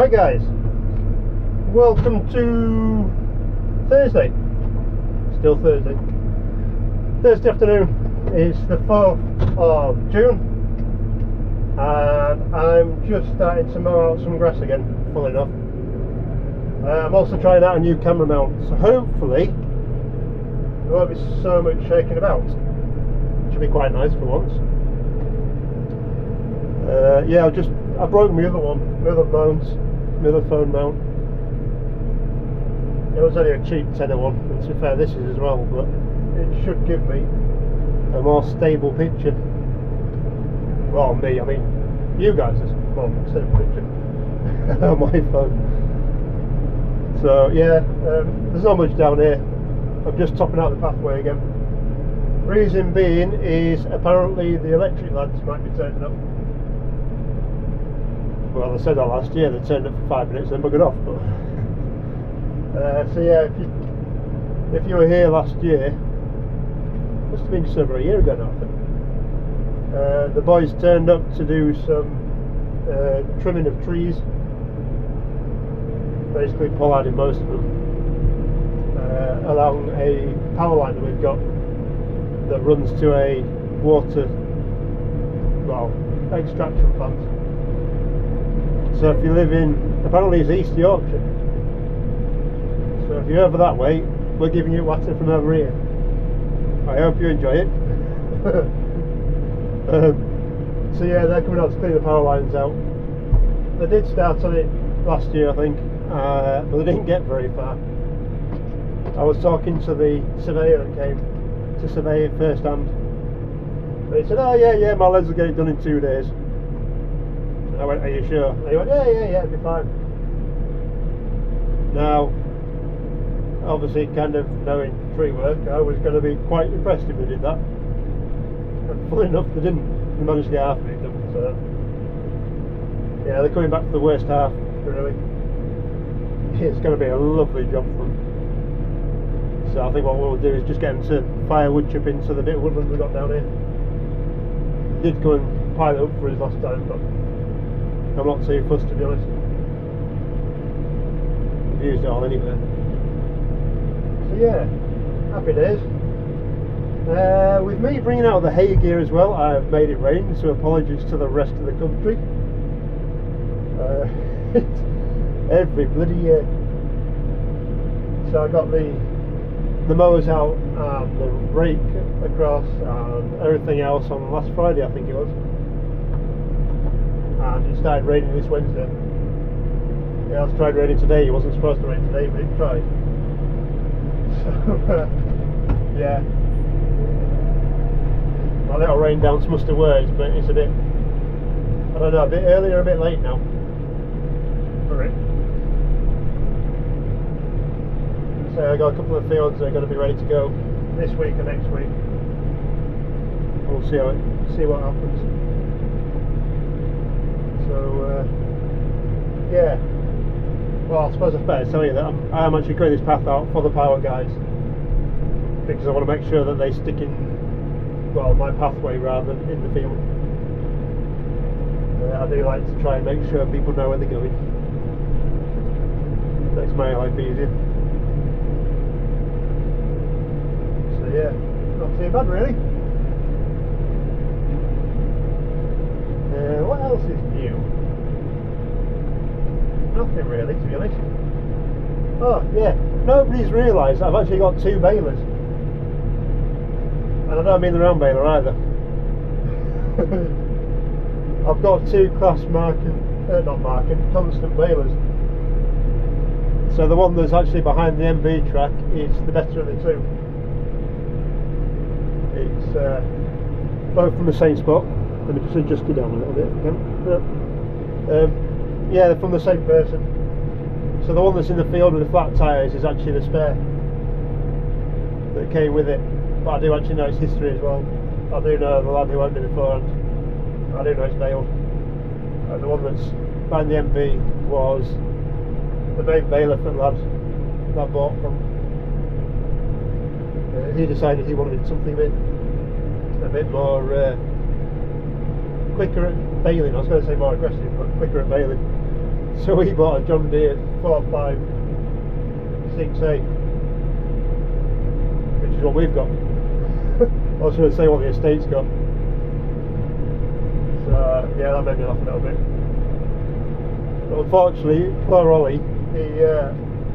Hi guys, welcome to Thursday, still Thursday afternoon. It's the 4th of June and I'm just starting to mow out some grass again, funnily enough. I'm also trying out a new camera mount, so hopefully there won't be so much shaking about. Should be quite nice for once. Yeah, I broke my other one, my other phone mount. It was only a cheap tenner one, and to be fair this is as well, but it should give me a more stable picture. Well, me, I mean you guys, is more stable picture on my phone. So yeah, there's not much down here. I'm just topping out the pathway again. Reason being is apparently the electric lads might be turning up. Well, they said that last year. They turned up for 5 minutes and then buggered off. But so yeah, if you were here last year, must have been just over a year ago now, I think. The boys turned up to do some trimming of trees, basically pollarding most of them, along a power line that we've got that runs to a water, well, extraction plant. So if you live in, apparently it's East Yorkshire, so if you're over that way, we're giving you water from over here. I hope you enjoy it. So yeah, they're coming out to clean the power lines out. They did start on it last year, I think, but they didn't get very far. I was talking to the surveyor that came to survey it first hand. They said, oh yeah, my lads will get it done in 2 days. I went, are you sure? And he went, yeah, it'll be fine. Now, obviously, kind of knowing tree work, I was going to be quite impressed if they did that. And funnily enough, they didn't. They managed to get half of it done. So, yeah, they're coming back to the worst half, really. It's going to be a lovely job for them. So I think what we'll do is just get them to fire wood chip into the bit of woodland we got down here. They did go and pile it up for us last time, but I'm not too fussed, to be honest. I've used it all anyway. So yeah, happy days. With me bringing out the hay gear as well, I've made it rain, so apologies to the rest of the country. Every bloody year. So I got the mowers out and the rake across and everything else on last Friday, I think it was. And it started raining this Wednesday. Yeah, it's tried raining today. It wasn't supposed to rain today, but it tried. So, yeah. My little rain dance must have worked, but it's a bit, I don't know, a bit early or a bit late now for it. So I got a couple of fields that are going to be ready to go this week and next week. We'll see what happens. So yeah, well, I suppose I better tell you that I am actually clearing this path out for the power guys, because I want to make sure that they stick in, well, my pathway rather than in the field. I do like to try and make sure people know where they're going. Makes my life easier. So yeah, not too bad really. What else is new? Nothing really, to be honest. Oh yeah, nobody's realised I've actually got 2 balers. And I don't mean the round baler either. I've got 2 class constant balers. So the one that's actually behind the MB track is the better of the 2. It's both from the same spot. Let me just adjust it down a little bit if I can. Yeah, they're from the same person. So the one that's in the field with the flat tyres is actually the spare that came with it. But I do actually know its history as well. I do know the lad who owned it beforehand. I do know it's Dale. The one that's behind the MB was the main baler for the lad that I bought from. He decided he wanted something a bit more quicker at baling. I was going to say more aggressive, but quicker at baling. So we bought a John Deere 4568, which is what we've got. I was going to say what the estate's got. So yeah, that made me laugh a little bit. But unfortunately, poor Ollie,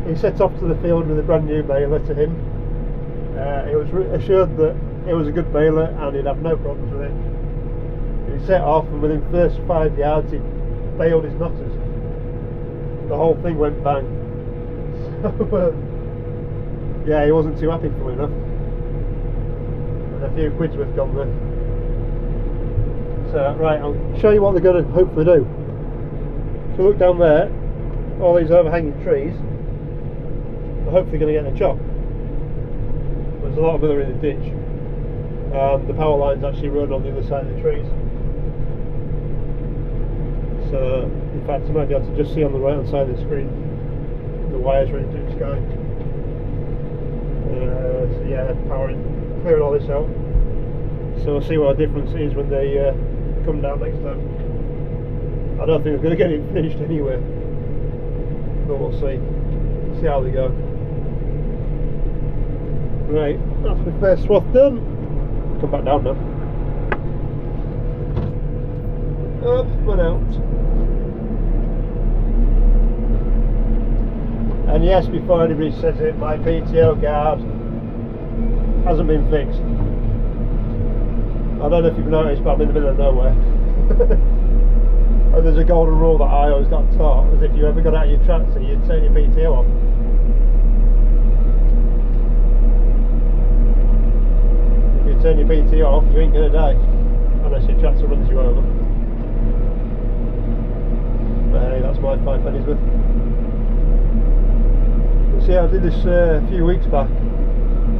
he set off to the field with a brand new baler to him. He was assured that it was a good baler and he'd have no problems with it. He set off, and within the first 5 yards he baled his knotters. The whole thing went bang. So yeah, he wasn't too happy, funnily enough. And a few quid's worth gone there. So right, I'll show you what they're going to hopefully do. If you look down there, all these overhanging trees, they're hopefully going to get in a chop. There's a lot of them in the ditch. The power lines actually run on the other side of the trees. So, in fact, you might be able to just see on the right hand side of the screen the wires running through the sky. So yeah, they're clearing all this out. So we'll see what the difference is when they come down next time. I don't think they're going to get it finished anyway, but we'll see how they go. Right, that's my first swath done. Come back down now. Up and out. And yes, before anybody says it, my PTO guard hasn't been fixed. I don't know if you've noticed, but I'm in the middle of nowhere. And there's a golden rule that I always got taught, is if you ever got out of your tractor, you'd turn your PTO off. If you turn your PTO off, you ain't gonna die, unless your tractor runs you over. But hey, that's my 5 pennies worth. See, I did this a few weeks back,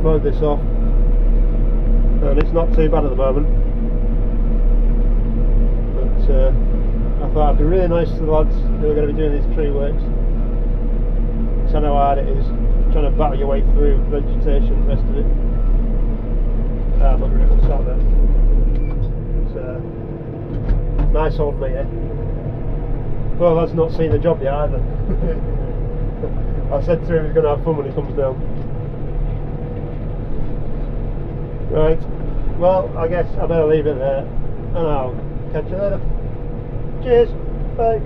mowed this off, and it's not too bad at the moment. But I thought it'd be really nice to the lads who are going to be doing these tree works, because I know how hard it is trying to battle your way through vegetation and the rest of it. I'm not going to start there. It's a nice old meter. Well, that's not seen the job yet either. I said to him he's going to have fun when he comes down. Right, well, I guess I better leave it there, and I'll catch you later. Cheers, bye.